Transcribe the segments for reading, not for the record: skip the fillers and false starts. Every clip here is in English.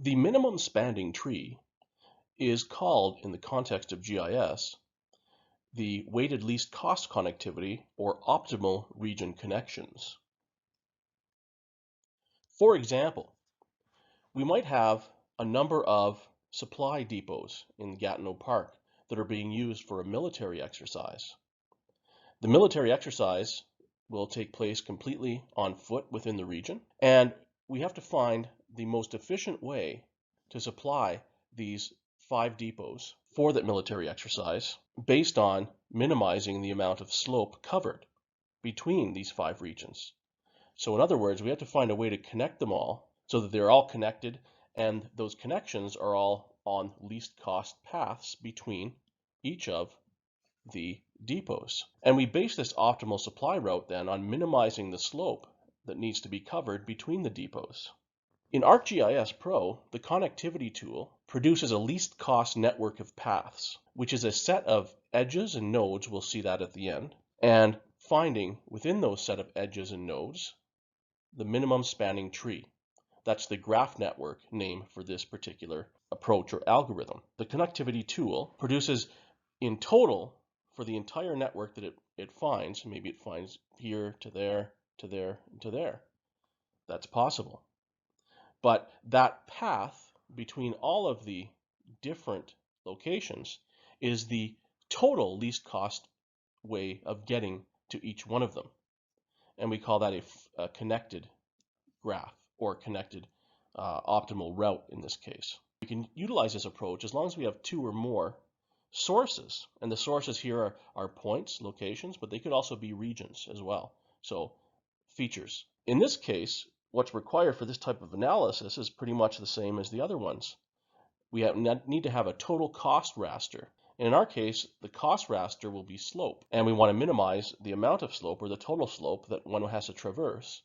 The minimum spanning tree is called, in the context of GIS, the weighted least cost connectivity or optimal region connections. For example, we might have a number of supply depots in Gatineau Park that are being used for a military exercise. The military exercise will take place completely on foot within the region, and we have to find the most efficient way to supply these 5 depots for that military exercise based on minimizing the amount of slope covered between these 5 regions. So in other words, we have to find a way to connect them all so that they're all connected, and those connections are all on least cost paths between each of the depots. And we base this optimal supply route then on minimizing the slope that needs to be covered between the depots. In ArcGIS Pro, the connectivity tool produces a least cost network of paths, which is a set of edges and nodes, we'll see that at the end, and finding within those set of edges and nodes the minimum spanning tree. That's the graph network name for this particular approach or algorithm. The connectivity tool produces in total for the entire network that it finds, maybe it finds here to there, to there, and to there. That's possible. But that path between all of the different locations is the total least cost way of getting to each one of them. And we call that a connected graph or connected optimal route in this case. We can utilize this approach as long as we have 2 or more sources, and the sources here are points, locations, but they could also be regions as well. So features. In this case, what's required for this type of analysis is pretty much the same as the other ones. We need to have a total cost raster. And in our case, the cost raster will be slope, and we want to minimize the amount of slope or the total slope that one has to traverse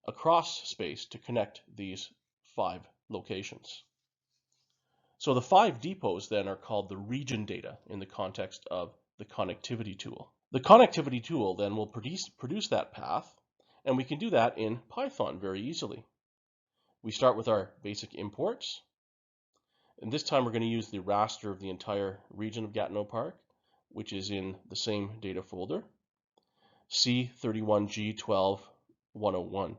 across space to connect these 5 locations. So the 5 depots then are called the region data in the context of the connectivity tool. The connectivity tool then will produce that path, and we can do that in Python very easily. We start with our basic imports, and this time we're going to use the raster of the entire region of Gatineau Park, which is in the same data folder, C31G12101.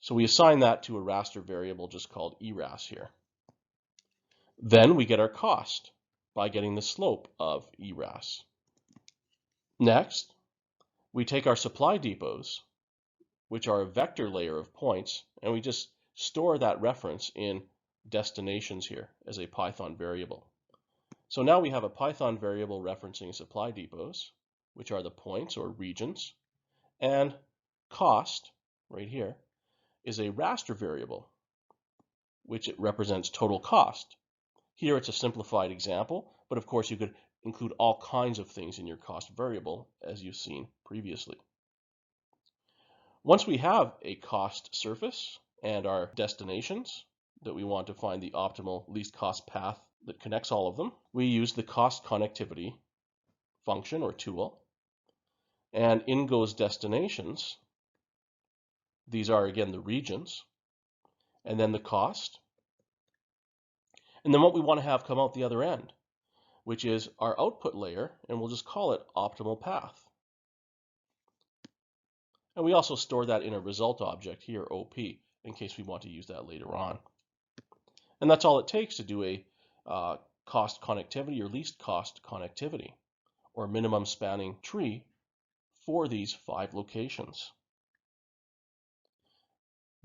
So we assign that to a raster variable just called eras here. Then we get our cost by getting the slope of eras. Next, we take our supply depots, which are a vector layer of points, and we just store that reference in destinations here as a Python variable. So now we have a Python variable referencing supply depots, which are the points or regions, and cost, right here, is a raster variable, which it represents total cost. Here it's a simplified example, but of course you could include all kinds of things in your cost variable, as you've seen previously. Once we have a cost surface and our destinations that we want to find the optimal least cost path that connects all of them, we use the cost connectivity function or tool, and in goes destinations. These are again the regions, and then the cost, and then what we want to have come out the other end, which is our output layer, and we'll just call it optimal path. And we also store that in a result object here, OP, in case we want to use that later on. And that's all it takes to do a cost connectivity or least cost connectivity or minimum spanning tree for these 5 locations.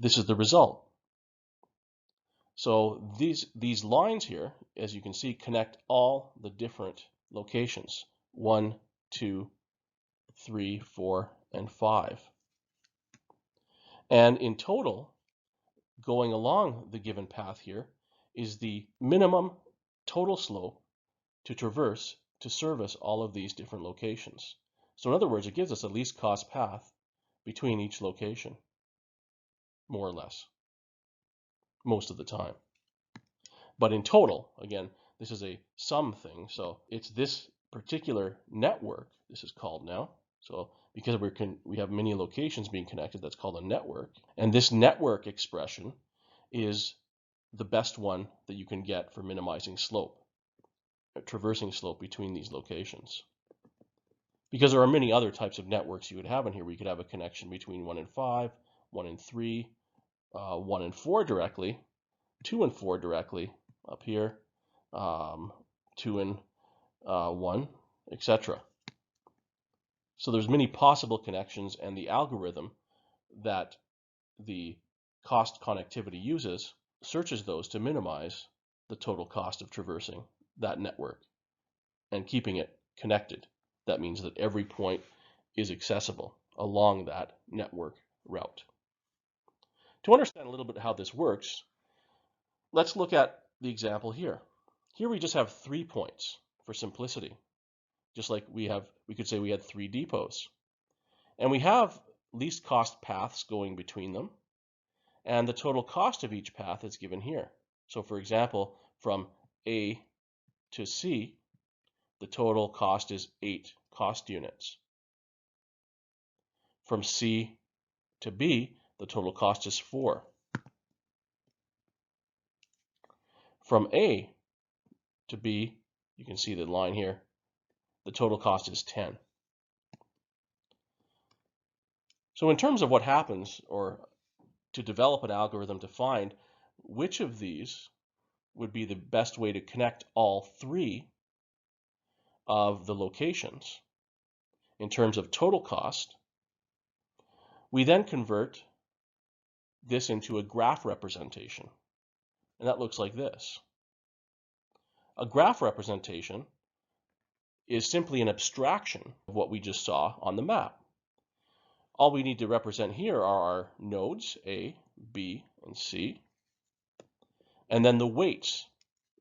This is the result. So these lines here, as you can see, connect all the different locations, 1, 2, 3, 4, and 5. And in total, going along the given path here is the minimum total slope to traverse to service all of these different locations. So in other words, it gives us a least cost path between each location, more or less, most of the time. But in total, again, this is a sum thing, so it's this particular network, this is called now. So because we have many locations being connected, that's called a network. And this network expression is the best one that you can get for minimizing slope, traversing slope between these locations. Because there are many other types of networks you would have in here. We could have a connection between 1 and 5, 1 and 3, 1 and 4 directly, 2 and 4 directly up here, 2 and 1, etc. So there's many possible connections, and the algorithm that the cost connectivity uses searches those to minimize the total cost of traversing that network and keeping it connected. That means that every point is accessible along that network route. To understand a little bit how this works, let's look at the example here. Here we just have 3 points for simplicity. Just like we could say we had 3 depots. And we have least cost paths going between them. And the total cost of each path is given here. So for example, from A to C, the total cost is 8 cost units. From C to B, the total cost is 4. From A to B, you can see the line here, the total cost is 10. So in terms of what happens, or to develop an algorithm to find which of these would be the best way to connect all 3 of the locations in terms of total cost, we then convert this into a graph representation. And that looks like this. A graph representation is simply an abstraction of what we just saw on the map. All we need to represent here are our nodes, A, B, and C, and then the weights,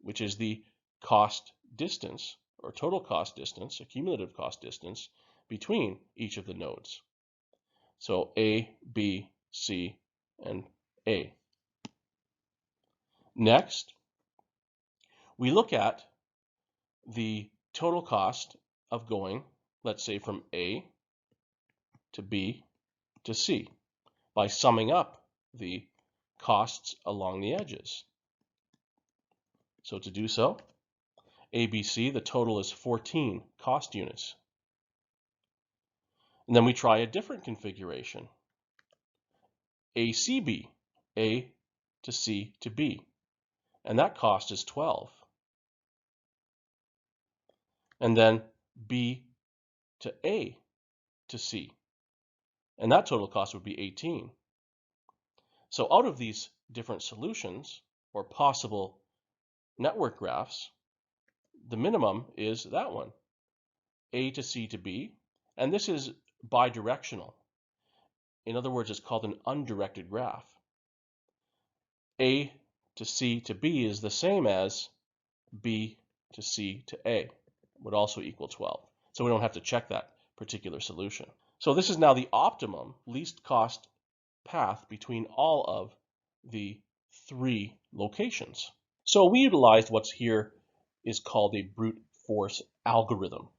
which is the cost distance, or total cost distance, a cumulative cost distance, between each of the nodes. So A, B, C, and A. Next, we look at the total cost of going, let's say, from A to B to C by summing up the costs along the edges. So to do so, ABC, the total is 14 cost units. And then we try a different configuration. ACB, A to C to B, and that cost is 12. And then B to A to C, and that total cost would be 18. So out of these different solutions, or possible network graphs, the minimum is that one, A to C to B, and this is bidirectional. In other words, it's called an undirected graph. A to C to B is the same as B to C to A, would also equal 12. So we don't have to check that particular solution. So this is now the optimum least cost path between all of the 3 locations. So we utilized what's here is called a brute force algorithm.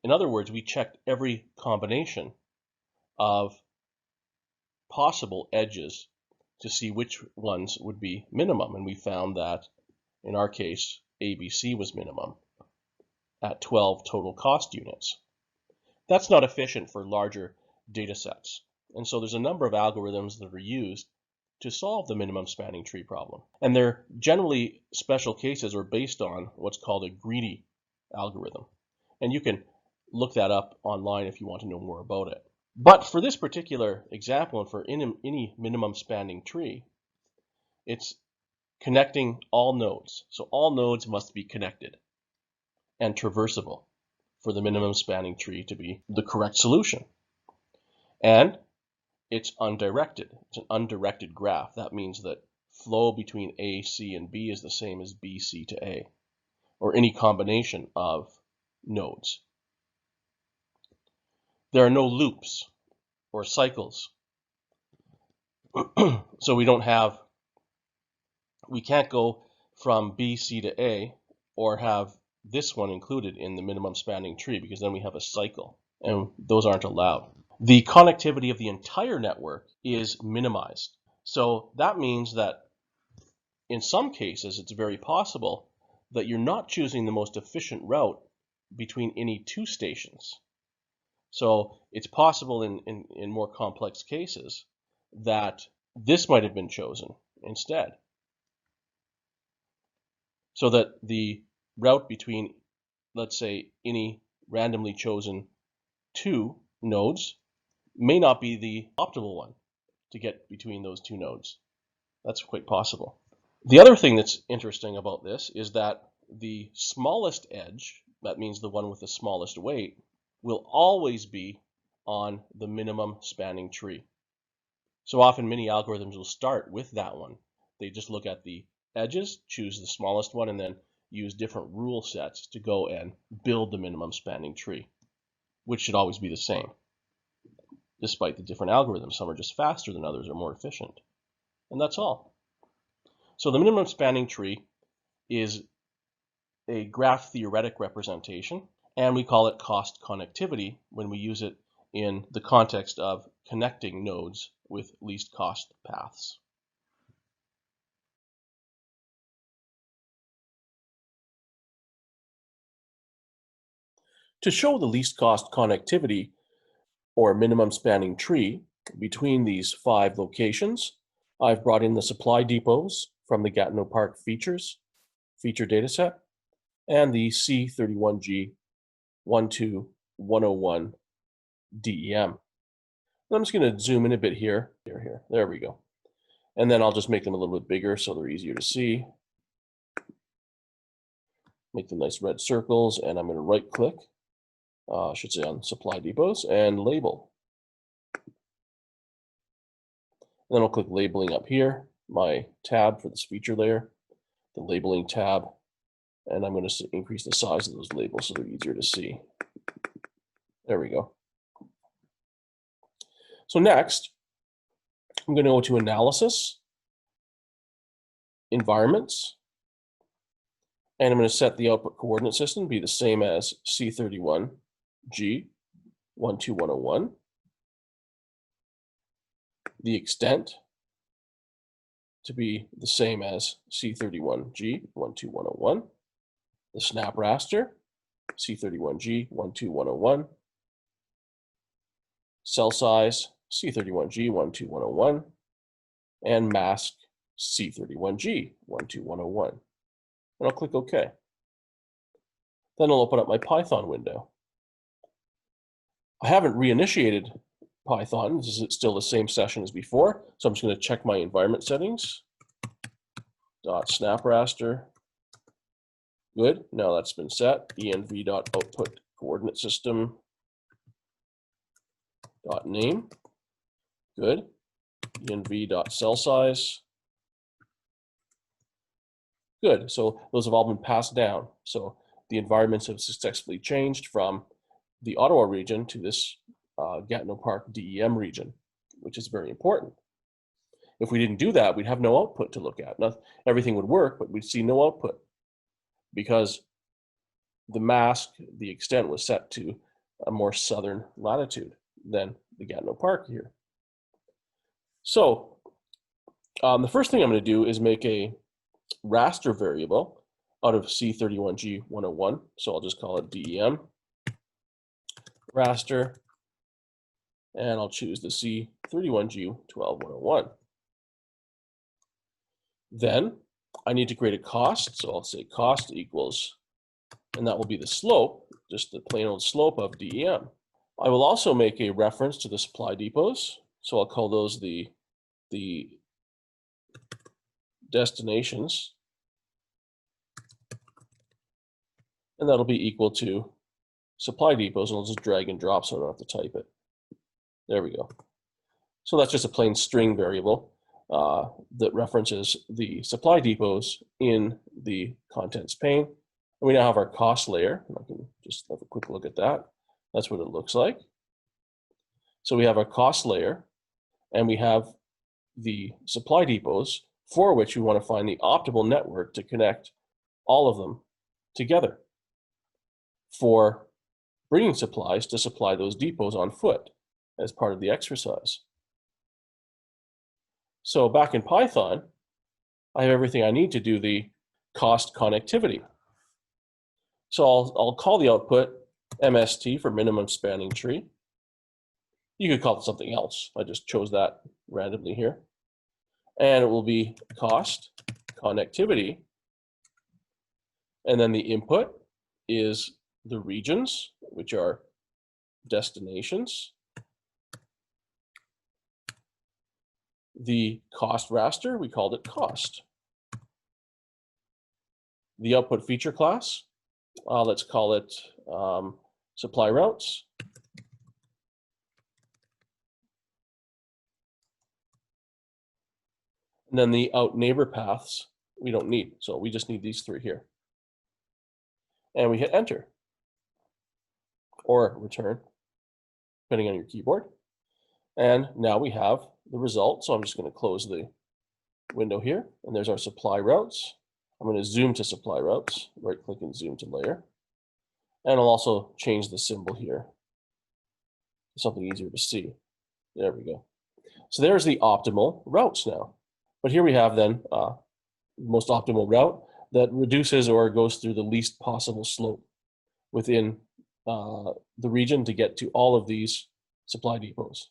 In other words, we checked every combination of possible edges to see which ones would be minimum, and we found that in our case ABC was minimum at 12 total cost units. That's not efficient for larger data sets, and so there's a number of algorithms that are used to solve the minimum spanning tree problem, and they're generally special cases or based on what's called a greedy algorithm, and you can look that up online if you want to know more about it. But for this particular example, and for any minimum spanning tree, it's connecting all nodes. So all nodes must be connected and traversable for the minimum spanning tree to be the correct solution. And it's undirected. It's an undirected graph. That means that flow between A, C, and B is the same as B, C to A, or any combination of nodes. There are no loops or cycles. So we can't go from B, C to A or have this one included in the minimum spanning tree, because then we have a cycle, and those aren't allowed. The connectivity of the entire network is minimized. So that means that in some cases, it's very possible that you're not choosing the most efficient route between any two stations. So it's possible in more complex cases that this might have been chosen instead. So that the route between, let's say, any randomly chosen two nodes may not be the optimal one to get between those two nodes. That's quite possible. The other thing that's interesting about this is that the smallest edge, that means the one with the smallest weight, will always be on the minimum spanning tree. So often many algorithms will start with that one. They just look at the edges, choose the smallest one, and then use different rule sets to go and build the minimum spanning tree, which should always be the same, despite the different algorithms. Some are just faster than others or more efficient. And that's all. So the minimum spanning tree is a graph theoretic representation, and we call it cost connectivity when we use it in the context of connecting nodes with least cost paths. To show the least cost connectivity or minimum spanning tree between these 5 locations, I've brought in the supply depots from the Gatineau Park feature dataset and the C31G 12101 DEM. I'm just going to zoom in a bit here. There we go. And then I'll just make them a little bit bigger so they're easier to see. Make them nice red circles, and I'm going to right click, I should say on supply depots, and label. And then I'll click labeling up here, my tab for this feature layer, the labeling tab, and I'm going to increase the size of those labels so they're easier to see. There we go. So next, I'm going to go to Analysis, Environments, and I'm going to set the output coordinate system to be the same as C31G 12101. The extent to be the same as C31G 12101. The snap raster, C31G 12101. Cell size, C31G 12101. And mask, C31G 12101. And I'll click OK. Then I'll open up my Python window. I haven't reinitiated Python. This is still the same session as before. So I'm just going to check my environment settings. .snap raster. Good. Now that's been set. env.output coordinate system. .name. Good. env.cell size. Good. So those have all been passed down. So the environments have successfully changed from the Ottawa region to this Gatineau Park DEM region, which is very important. If we didn't do that, we'd have no output to look at. Now, everything would work, but we'd see no output because the mask, the extent was set to a more southern latitude than the Gatineau Park here. So the first thing I'm going to do is make a raster variable out of C31G 101. So I'll just call it DEM raster, and I'll choose the C31G 12101. Then I need to create a cost, so I'll say cost equals, and that will be the slope, just the plain old slope of DEM. I will also make a reference to the supply depots, so I'll call those the destinations, and that'll be equal to supply depots, and I'll just drag and drop so I don't have to type it. There we go. So that's just a plain string variable that references the supply depots in the contents pane. And we now have our cost layer. And I can just have a quick look at that. That's what it looks like. So we have our cost layer, and we have the supply depots for which we want to find the optimal network to connect all of them together for bringing supplies to supply those depots on foot as part of the exercise. So back in Python, I have everything I need to do the cost connectivity. So I'll call the output MST for minimum spanning tree. You could call it something else. I just chose that randomly here. And it will be cost connectivity. And then the input is the regions, which are destinations. The cost raster, we called it cost. The output feature class, let's call it supply routes. And then the out neighbor paths we don't need, so we just need these three here. And we hit enter or return, depending on your keyboard. And now we have the result. So I'm just going to close the window here, and there's our supply routes. I'm going to zoom to supply routes, right click and zoom to layer. And I'll also change the symbol here to something easier to see. There we go. So there's the optimal routes now. But here we have then most optimal route that reduces or goes through the least possible slope within the region to get to all of these supply depots.